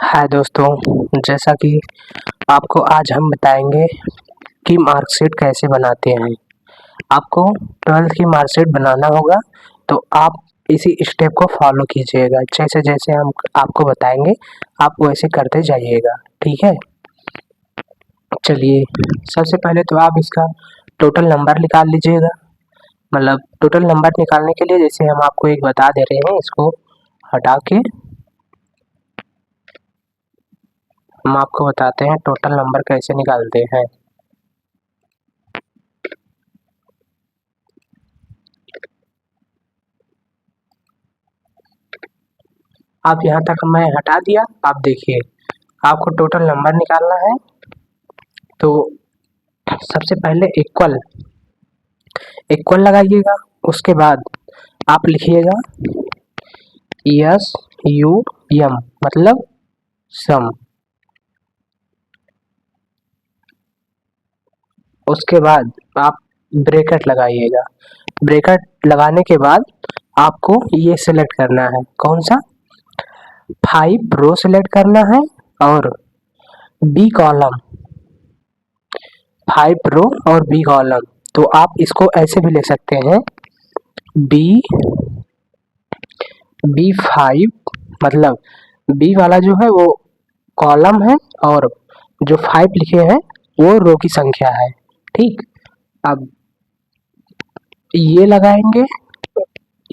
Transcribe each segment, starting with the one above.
हाय दोस्तों, जैसा कि आपको आज हम बताएंगे कि मार्कशीट कैसे बनाते हैं। आपको 12th की मार्कशीट बनाना होगा, तो आप इसी स्टेप को फॉलो कीजिएगा। जैसे-जैसे हम आपको बताएंगे, आप वैसे करते जाइएगा, ठीक है? चलिए, सबसे पहले तो आप इसका टोटल नंबर निकाल लीजिएगा। मतलब टोटल नंबर निकालने के लिए जैसे हम आपको एक बता दे रहे हैं, इसको हटा के हम आपको बताते हैं टोटल नंबर कैसे निकालते हैं। आप यहाँ तक मैं हटा दिया। आप देखिए, आपको टोटल नंबर निकालना है, तो सबसे पहले इक्वल इक्वल लगाइएगा। उसके बाद आप लिखिएगा SUM, मतलब सम। उसके बाद आप ब्रैकेट लगाइएगा। ब्रैकेट लगाने के बाद आपको ये सिलेक्ट करना है, कौन सा 5 रो सिलेक्ट करना है और बी कॉलम, 5 रो और बी कॉलम। तो आप इसको ऐसे भी लिख सकते हैं, B5, मतलब बी वाला जो है वो कॉलम है और जो 5 लिखे हैं वो रो की संख्या है। ठीक, अब ये लगाएंगे,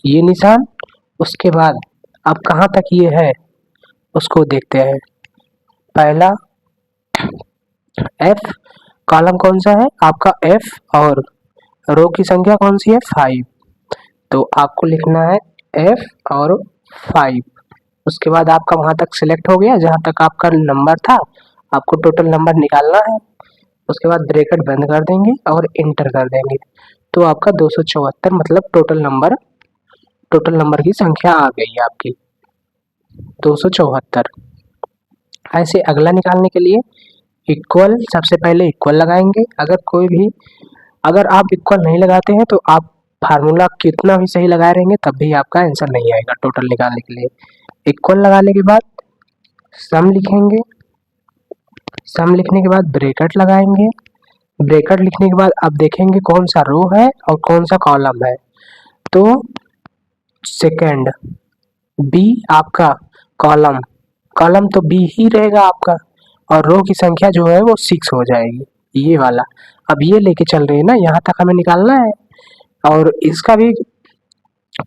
ये निशान। उसके बाद अब कहाँ तक ये है उसको देखते हैं। पहला F, कॉलम कौन सा है आपका F, और रो की संख्या कौन सी है 5। तो आपको लिखना है F और 5। उसके बाद आपका वहाँ तक सिलेक्ट हो गया जहाँ तक आपका नंबर था। आपको टोटल नंबर निकालना है। उसके बाद ब्रैकेट बंद कर देंगे और इंटर कर देंगे, तो आपका 274, मतलब टोटल नंबर की संख्या आ गई है आपकी 274। ऐसे अगला निकालने के लिए इक्वल, सबसे पहले इक्वल लगाएंगे। अगर आप इक्वल नहीं लगाते हैं तो आप फार्मूला कितना भी सही लगाए रहेंगे तब भी आपका आंसर नहीं आएगा टोटल निकालने के लिए। इक्वल लगाने के बाद सम लिखेंगे। सम लिखने के बाद ब्रैकेट लगाएंगे। ब्रैकेट लिखने के बाद अब देखेंगे कौन सा रो है और कौन सा कॉलम है। तो सेकंड बी आपका कॉलम कॉलम तो बी ही रहेगा आपका, और रो की संख्या जो है वो 6 हो जाएगी, ये वाला। अब ये लेके चल रहे हैं ना, यहाँ तक हमें निकालना है, और इसका भी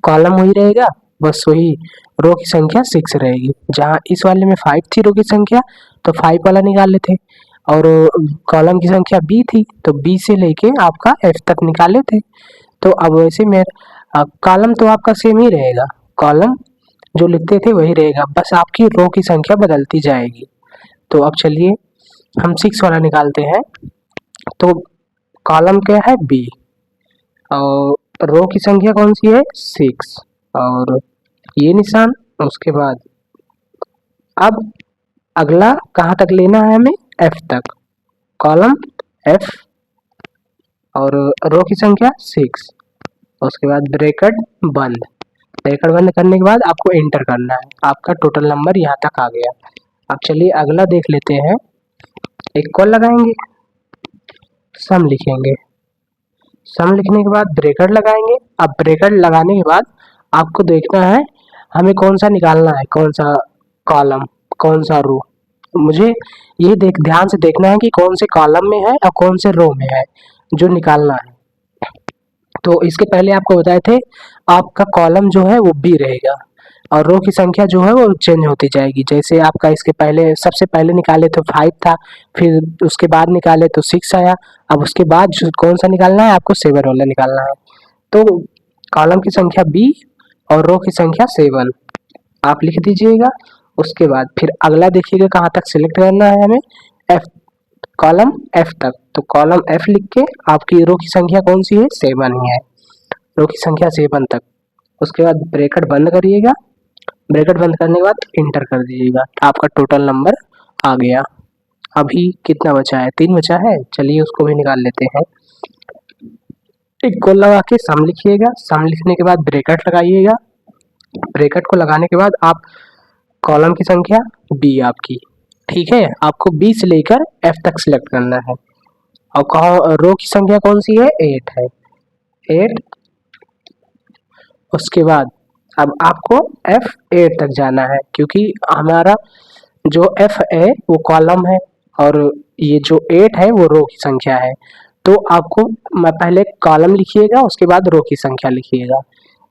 कॉलम वही रहेगा, बस वही रो की संख्या 6 रहेगी। जहाँ इस वाले में 5 थी रो की संख्या, तो 5 वाला निकाल लेते, और कॉलम की संख्या बी थी तो बी से लेके आपका एफ तक निकाले थे। तो अब वैसे में कॉलम तो आपका सेम ही रहेगा, कॉलम जो लिखते थे वही रहेगा, बस आपकी रो की संख्या बदलती जाएगी। तो अब चलिए हम 6 वाला निकालते हैं। तो कॉलम क्या है बी, और रो की संख्या कौन सी है 6, और ये निशान। उसके बाद अब अगला कहाँ तक लेना है हमें, एफ तक। कॉलम एफ और रो की संख्या 6। उसके बाद ब्रैकेट बंद। ब्रैकेट बंद करने के बाद आपको एंटर करना है। आपका टोटल नंबर यहाँ तक आ गया। अब चलिए अगला देख लेते हैं। इक्वल लगाएंगे, सम लिखेंगे। सम लिखने के बाद ब्रैकेट लगाएंगे। अब ब्रैकेट लगाने के बाद आपको देखना है हमें कौन सा निकालना है, कौन सा कॉलम कौन सा रो। मुझे ये ध्यान से देखना है कि कौन से कॉलम में है और कौन से रो में है जो निकालना है। तो इसके पहले आपको बताए थे आपका कॉलम जो है वो बी रहेगा, और रो की संख्या जो है वो चेंज होती जाएगी। जैसे आपका इसके पहले सबसे पहले निकाले तो 5 था, फिर उसके बाद निकाले तो 6 आया। अब उसके बाद जो कौन सा निकालना है आपको 7 वाला निकालना है। तो कॉलम की संख्या बी और रो की संख्या 7 आप लिख दीजिएगा। उसके बाद फिर अगला देखिएगा कहाँ तक सिलेक्ट करना है हमें, एफ, कॉलम एफ तक। तो कॉलम एफ लिख के आपकी रो की संख्या कौन सी है 7 ही है, रो की संख्या 7 तक। उसके बाद ब्रैकेट बंद करिएगा। ब्रैकेट बंद करने के बाद इंटर कर दीजिएगा, आपका टोटल नंबर आ गया। अभी कितना बचा है, 3 बचा है। चलिए उसको भी निकाल लेते हैं। इक्वल लगा के सम लिखिएगा। सम लिखने के बाद ब्रैकेट लगाइएगा। ब्रैकेट को लगाने के बाद आप कॉलम की संख्या बी आपकी, ठीक है। आपको बी से लेकर एफ तक सिलेक्ट करना है। और रो की संख्या कौन सी है, 8 है, 8। उसके बाद अब आपको F8 तक जाना है, क्योंकि हमारा जो F है वो कॉलम है और ये जो 8 है वो रो की संख्या है। तो आपको पहले कॉलम लिखिएगा, उसके बाद रो की संख्या लिखिएगा।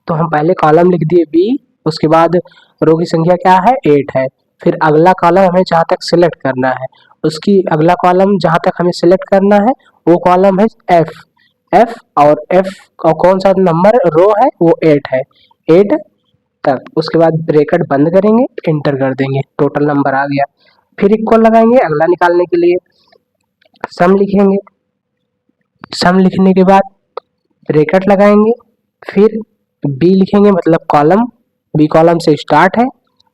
तो हम पहले कॉलम लिख दिए बी, उसके बाद रो की संख्या क्या है, 8 है। फिर अगला कॉलम हमें जहाँ तक सिलेक्ट करना है, उसकी अगला कॉलम जहाँ तक हमें सिलेक्ट करना है वो कॉलम है एफ और कौन सा नंबर रो है वो 8 है, 8 तक। उसके बाद ब्रैकेट बंद करेंगे, एंटर कर देंगे, टोटल नंबर आ गया। फिर इक्वल लगाएंगे अगला निकालने के लिए, सम लिखेंगे, सम लिखने के बाद ब्रैकेट लगाएंगे, फिर बी लिखेंगे मतलब कॉलम, बी कॉलम से स्टार्ट है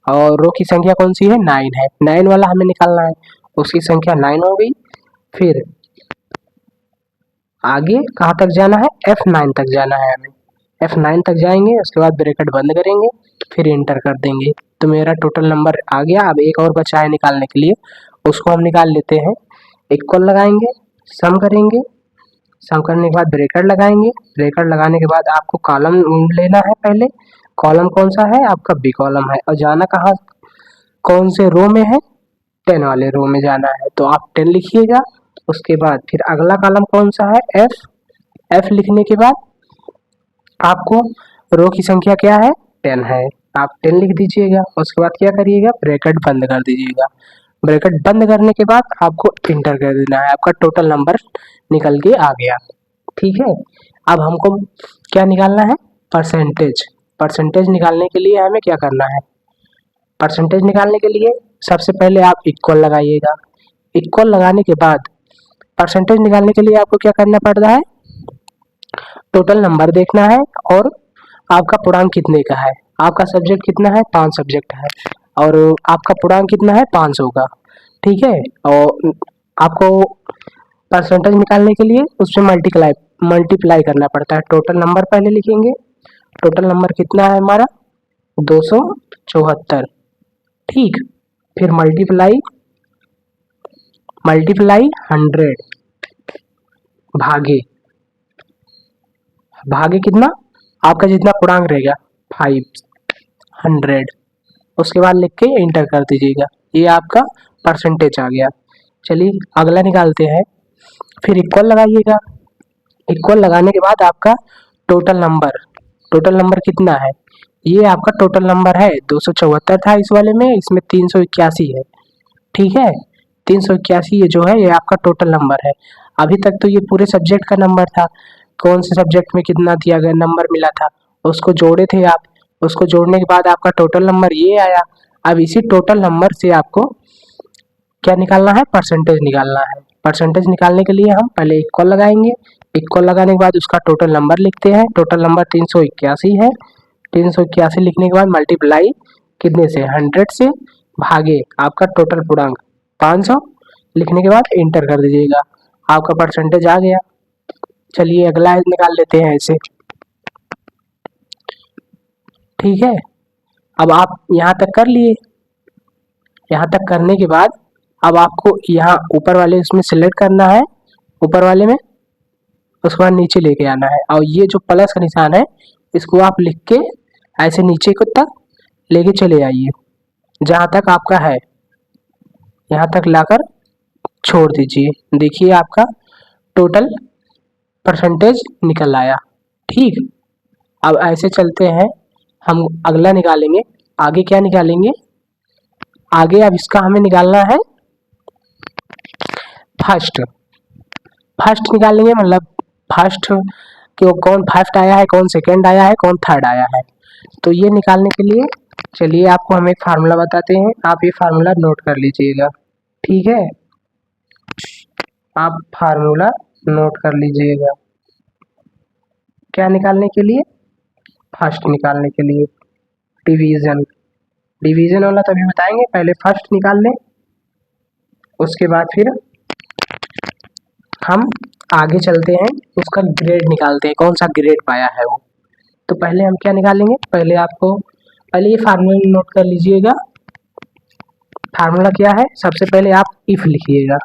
और रो की संख्या कौन सी है, 9 है, 9 वाला हमें निकालना है, उसकी संख्या 9 हो गई। फिर आगे कहाँ तक जाना है, F9 तक जाना है हमें, F9 तक जाएंगे, उसके बाद ब्रैकेट बंद करेंगे, फिर एंटर कर देंगे। तो मेरा टोटल नंबर आ गया। अब एक और बचा है निकालने के लिए, उसको हम निकाल लेते हैं। इक्वल लगाएंगे, सम करेंगे, सम करने के बाद ब्रैकेट लगाएंगे, ब्रैकेट लगाने के बाद आपको कॉलम लेना है। पहले कॉलम कौन सा है आपका, बी कॉलम है, और जाना कहाँ, कौन से रो में है, 10 वाले रो में जाना है, तो आप 10 लिखिएगा। उसके बाद फिर अगला कॉलम कौन सा है, एफ लिखने के बाद आपको रो की संख्या क्या है, 10 है, आप 10 लिख दीजिएगा। उसके बाद क्या करिएगा, ब्रैकेट बंद कर दीजिएगा। ब्रैकेट बंद करने के बाद आपको इंटर कर देना है, आपका टोटल नंबर निकल के आ गया, ठीक है। अब हमको क्या निकालना है, परसेंटेज। परसेंटेज निकालने के लिए हमें क्या करना है, परसेंटेज निकालने के लिए सबसे पहले आप इक्वल लगाइएगा। इक्वल लगाने के बाद परसेंटेज निकालने के लिए आपको क्या करना पड़ रहा है, टोटल नंबर देखना है और आपका पूर्णांक कितने का है। आपका सब्जेक्ट कितना है, 5 सब्जेक्ट है और आपका पूर्णांक कितना है, 500 का, ठीक है। और आपको परसेंटेज निकालने के लिए उसमें मल्टीप्लाई करना पड़ता है। टोटल नंबर पहले लिखेंगे, टोटल नंबर कितना है हमारा, 274, ठीक। फिर मल्टीप्लाई 100 भागे भागे कितना, आपका जितना पूर्णांक रहेगा 500, उसके बाद लिख के एंटर कर दीजिएगा। ये आपका परसेंटेज आ गया। चलिए अगला निकालते हैं। फिर इक्वल लगाइएगा, इक्वल लगाने के बाद आपका टोटल नंबर कितना है, ये आपका टोटल नंबर है 274 था इस वाले में, इसमें 381 है, ठीक है। 381 ये जो है ये आपका टोटल नंबर है। अभी तक तो ये पूरे सब्जेक्ट का नंबर था, कौन से सब्जेक्ट में कितना दिया गया नंबर मिला था उसको जोड़े थे आप, उसको जोड़ने के बाद आपका टोटल नंबर ये आया। अब इसी टोटल नंबर से आपको क्या निकालना है, परसेंटेज निकालना है। परसेंटेज निकालने के लिए हम पहले इक्वल लगाएंगे, इक्वल लगाने के बाद उसका टोटल नंबर लिखते हैं। टोटल नंबर 381 है, 381 लिखने के बाद मल्टीप्लाई कितने से, 100 से, भागे आपका टोटल पूर्णांक 500 लिखने के बाद एंटर कर दीजिएगा, आपका परसेंटेज आ गया। चलिए अगला निकाल लेते हैं ऐसे, ठीक है। अब आप यहाँ तक कर लिए, यहाँ तक करने के बाद अब आपको यहाँ ऊपर वाले उसमें सिलेक्ट करना है, ऊपर वाले में, उसके बाद नीचे लेके आना है और ये जो प्लस का निशान है इसको आप लिख के ऐसे नीचे को तक लेके चले आइए, जहाँ तक आपका है यहाँ तक लाकर छोड़ दीजिए। देखिए आपका टोटल परसेंटेज निकल आया, ठीक। अब ऐसे चलते हैं, हम अगला निकालेंगे। आगे क्या निकालेंगे, आगे अब इसका हमें निकालना है फर्स्ट। फर्स्ट निकालेंगे मतलब फर्स्ट कि कौन फर्स्ट आया है, कौन सेकंड आया है, कौन थर्ड आया है। तो ये निकालने के लिए चलिए आपको हम एक फार्मूला बताते हैं, आप ये फार्मूला नोट कर लीजिएगा, ठीक है। आप फार्मूला नोट कर लीजिएगा, क्या निकालने के लिए, फर्स्ट निकालने के लिए। डिवीजन, डिवीजन वाला तभी बताएंगे, पहले फर्स्ट निकाल लें, उसके बाद फिर हम आगे चलते हैं, उसका ग्रेड निकालते हैं, कौन सा ग्रेड पाया है वो। तो पहले हम क्या निकालेंगे, पहले ये फार्मूला नोट कर लीजिएगा, फार्मूला क्या है, सबसे पहले आप इफ लिखिएगा,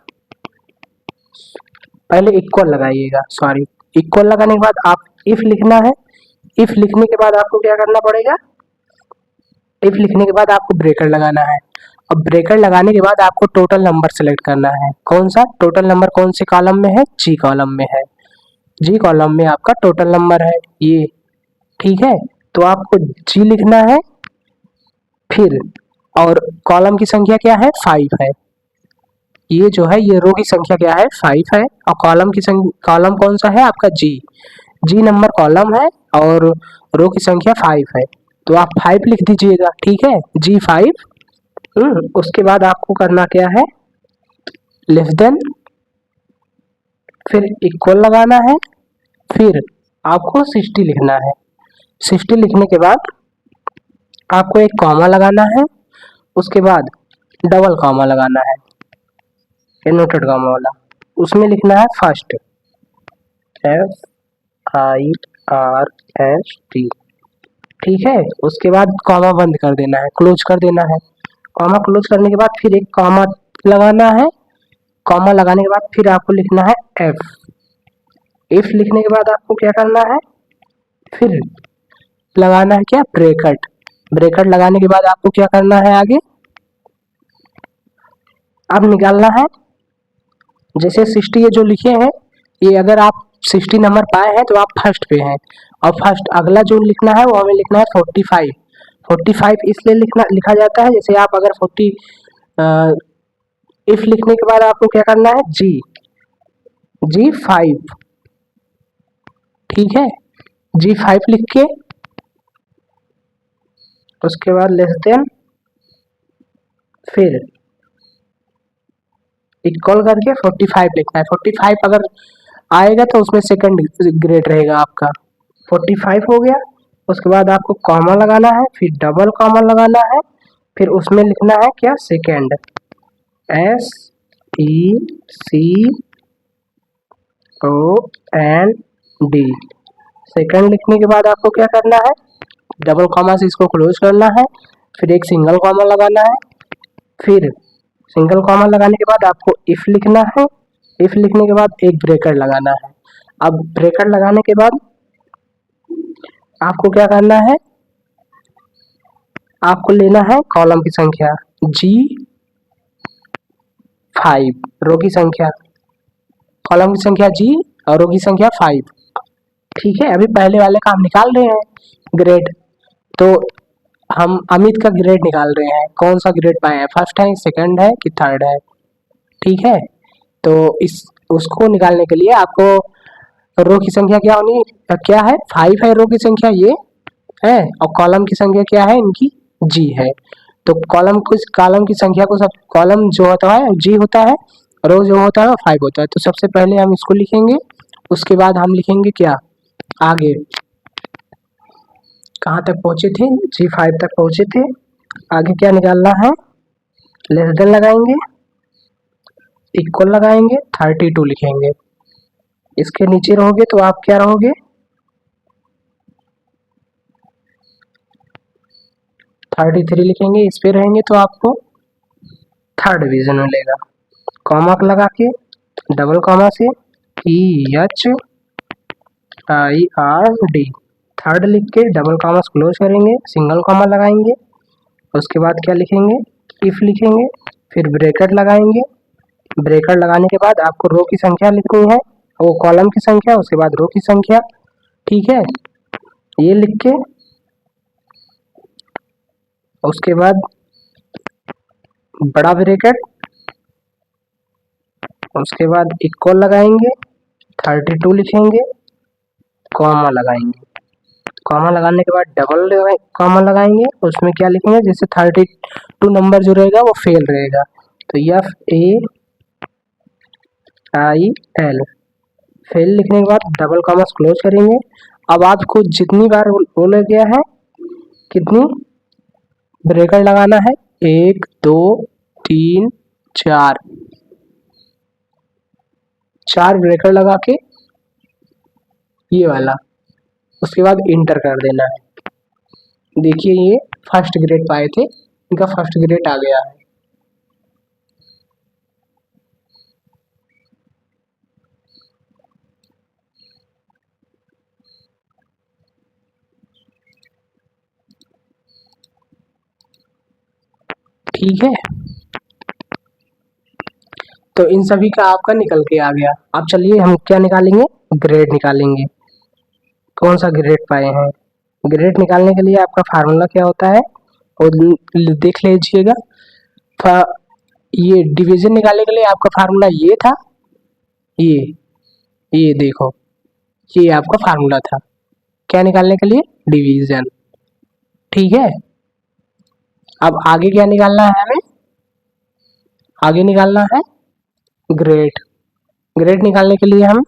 पहले इक्वल लगाइएगा, सॉरी इक्वल लगाने के बाद आप इफ लिखना है। इफ लिखने के बाद आपको क्या करना पड़ेगा, इफ लिखने के बाद आपको ब्रेकर लगाना है। अब ब्रेकर लगाने के बाद आपको टोटल नंबर सेलेक्ट करना है। कौन सा टोटल नंबर, कौन से कॉलम में है, जी कॉलम में है। जी कॉलम में आपका टोटल नंबर है ये, ठीक है। तो आपको जी लिखना है, फिर और कॉलम की संख्या क्या है, 5 है। ये जो है ये रो की संख्या क्या है, 5 है। और कॉलम की कॉलम कौन सा है आपका, जी। जी नंबर कॉलम है और रो की संख्या 5 है, तो आप 5 लिख दीजिएगा, ठीक है, G5। उसके बाद आपको करना क्या है, लेस देन, फिर इक्वल लगाना है, फिर आपको 60 लिखना है। 60 लिखने के बाद आपको एक कॉमा लगाना है, उसके बाद डबल कॉमा लगाना है, इनवर्टेड कॉमा वाला। उसमें लिखना है फर्स्ट, FIRST, ठीक है। उसके बाद कॉमा बंद कर देना है, क्लोज कर देना है। कॉमा क्लोज करने के बाद फिर एक कॉमा लगाना है। कॉमा लगाने के बाद फिर आपको लिखना है एफ। इफ लिखने के बाद आपको क्या करना है, फिर लगाना है क्या, ब्रेकेट। ब्रेकेट लगाने के बाद आपको क्या करना है आगे, अब निकालना है। जैसे 60 ये जो लिखे हैं, ये अगर आप 60 नंबर पाए हैं तो आप फर्स्ट पे हैं। और फर्स्ट अगला जो लिखना है वो हमें लिखना है 45। 45 इसलिए लिखा जाता है, जैसे आप अगर 40 इफ लिखने के बाद आपको क्या करना है, G5, ठीक है। G5 लिख के उसके बाद लेस देन, फिर इक्वल करके 45 लिखना है। 45 अगर आएगा तो उसमें सेकंड ग्रेड रहेगा आपका। 45 हो गया। उसके बाद आपको कॉमा लगाना है, फिर डबल कॉमा लगाना है, फिर उसमें लिखना है क्या, सेकंड, SECOND। सेकंड लिखने के बाद आपको क्या करना है, डबल कॉमा से इसको क्लोज करना है, फिर एक सिंगल कॉमा लगाना है, फिर सिंगल कॉमा लगाने के बाद आपको इफ लिखना है। इफ लिखने के बाद एक ब्रेकर लगाना है। अब ब्रेकर लगाने के बाद आपको क्या करना है, आपको लेना है कॉलम की संख्या G5, रो की संख्या, कॉलम की संख्या G और रो की संख्या 5, ठीक है। अभी पहले वाले का हम निकाल रहे हैं ग्रेड, तो हम अमित का ग्रेड निकाल रहे हैं, कौन सा ग्रेड पाए हैं, फर्स्ट है, सेकंड है कि थर्ड है, ठीक है। तो इस उसको निकालने के लिए आपको रो की संख्या क्या होनी, क्या है, 5 है रो की संख्या ये है, और कॉलम की संख्या क्या है इनकी, G है। तो कॉलम की संख्या को, सब कॉलम जो होता है G होता है, रो जो होता है वो 5 होता है। तो सबसे पहले हम इसको लिखेंगे, उसके बाद हम लिखेंगे क्या, आगे कहाँ तक पहुंचे थे, G5 तक पहुंचे थे। आगे क्या निकालना है, लेस देन लगाएंगे, इक्वल लगाएंगे, 32 लिखेंगे। इसके नीचे रहोगे तो आप क्या रहोगे, 33 लिखेंगे। इस पे रहेंगे तो आपको थर्ड डिवीजन मिलेगा। कॉमा लगा के डबल कॉमा से THIRD, थर्ड लिख के डबल कॉमा क्लोज करेंगे, सिंगल कॉमा लगाएंगे। उसके बाद क्या लिखेंगे, इफ लिखेंगे, फिर ब्रेकेट लगाएंगे। ब्रेकेट लगाने के बाद आपको रो की संख्या लिखनी है, वो कॉलम की संख्या, उसके बाद रो की संख्या, ठीक है। ये लिख के उसके बाद बड़ा ब्रेकेट, उसके बाद इक्वल लगाएंगे, 32 लिखेंगे, कॉमा लगाएंगे। कॉमा लगाने के बाद डबल कॉमा लगाएंगे, उसमें क्या लिखेंगे, जैसे 32 नंबर जो रहेगा वो फेल रहेगा, तो FAIL, फेल लिखने के बाद डबल कॉमा क्लोज करेंगे। अब आपको जितनी बार बोला गया है, कितनी ब्रेकर लगाना है, 1 2 3 4, 4 ब्रेकर लगा के ये वाला, उसके बाद इंटर कर देना है। देखिए ये फर्स्ट ग्रेड पाए थे, इनका फर्स्ट ग्रेड आ गया है। ठीक है, तो इन सभी का आपका निकल के आ गया। अब चलिए हम क्या निकालेंगे, ग्रेड निकालेंगे। कौन सा ग्रेड पाए हैं। ग्रेड निकालने के लिए आपका फार्मूला क्या होता है और देख लीजिएगा। ये डिवीजन निकालने के लिए आपका फार्मूला ये था, ये देखो, ये आपका फार्मूला था क्या निकालने के लिए, डिवीजन। ठीक है, अब आगे क्या निकालना है हमें, आगे निकालना है ग्रेड। ग्रेड निकालने के लिए हम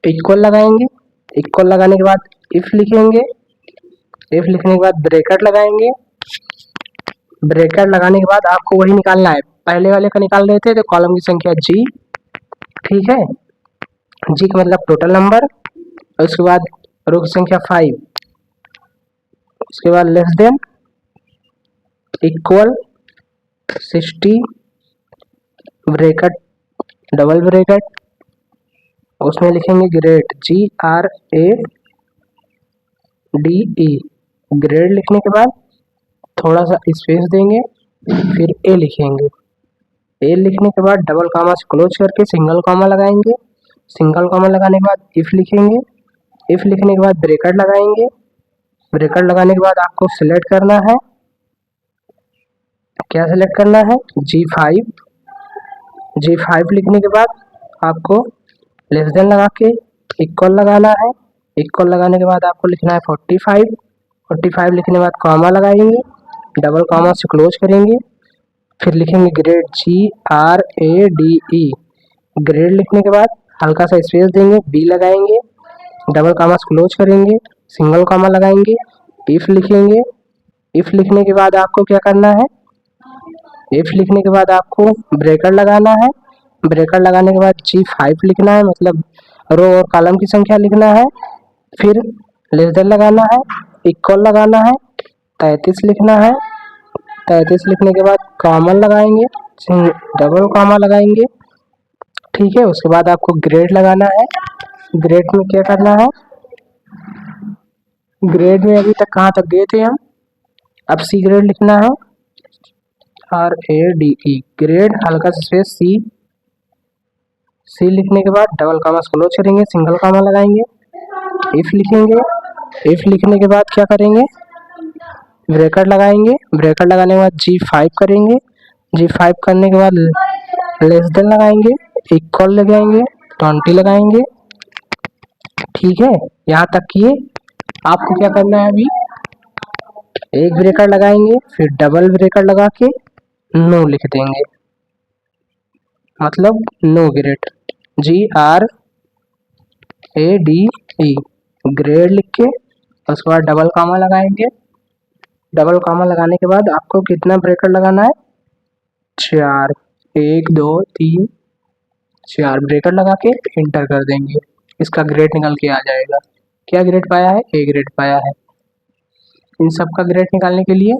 इक्वल लगाएंगे, इक्वल लगाने के बाद इफ लिखेंगे, इफ लिखने के बाद ब्रैकेट लगाएंगे, ब्रैकेट लगाने के बाद आपको वही निकालना है, पहले वाले का निकाल रहे थे तो कॉलम की संख्या जी, ठीक है, जी का मतलब टोटल नंबर, उसके बाद रो की संख्या 5, उसके बाद less than equal 60 bracket double bracket, उसमें लिखेंगे ग्रेड GRADE। ग्रेड लिखने के बाद थोड़ा सा स्पेस देंगे, फिर ए लिखेंगे, ए लिखने के बाद डबल कॉमा से क्लोज करके सिंगल कॉमा लगाएंगे, सिंगल कॉमा लगाने के बाद इफ लिखेंगे, इफ लिखने के बाद ब्रैकेट लगाएंगे, ब्रैकेट लगाने के बाद आपको सिलेक्ट करना है, क्या सिलेक्ट करना है, G5, G5 लिखने के बाद आपको लेस देन लगा के इक्वल लगाना है, इक्वल लगाने के बाद आपको लिखना है 45, 45 लिखने के बाद कॉमा लगाएंगे, डबल कॉमा से क्लोज करेंगे, फिर लिखेंगे ग्रेड GRADE। ग्रेड लिखने के बाद हल्का सा स्पेस देंगे, बी लगाएंगे, डबल कॉमा से क्लोज करेंगे, सिंगल कॉमा लगाएंगे, इफ लिखेंगे, इफ लिखने के बाद आपको क्या करना है, इफ लिखने के बाद आपको ब्रैकेट लगाना है, ब्रैकेट लगाने के बाद G5 लिखना है, मतलब रो और कॉलम की संख्या लिखना है, फिर लेस देन लगाना है, इक्वल लगाना है, 33 लिखना है, 33 लिखने के बाद कॉमन लगाएंगे, डबल कॉमा लगाएंगे, ठीक है, उसके बाद आपको ग्रेड लगाना है। ग्रेड में क्या करना है, ग्रेड में अभी तक कहाँ तक गए थे हम, अब सी ग्रेड लिखना है, RADE, ग्रेड हल्का सा स्पेस सी लिखने के बाद डबल कॉमा से क्लोज करेंगे, सिंगल कॉमा लगाएंगे, इफ लिखेंगे, इफ लिखने के बाद क्या करेंगे, ब्रैकेट लगाएंगे, ब्रैकेट लगाने के बाद G5 करेंगे, G5 करने के बाद लेस देन लगाएंगे, इक्वल लगाएंगे, 20 लगाएंगे, ठीक है, यहाँ तक किए। आपको क्या करना है, अभी एक ब्रैकेट लगाएंगे, फिर डबल ब्रैकेट लगा के नो लिख देंगे, मतलब नो ग्रेड, GRADE, ग्रेड लिख के उसके बाद डबल कॉमा लगाएंगे, डबल कॉमा लगाने के बाद आपको कितना ब्रैकेट लगाना है, 4, 1 2 3 4 ब्रैकेट लगा के इंटर कर देंगे, इसका ग्रेड निकल के आ जाएगा। क्या ग्रेड पाया है, ए ग्रेड पाया है। इन सब का ग्रेड निकालने के लिए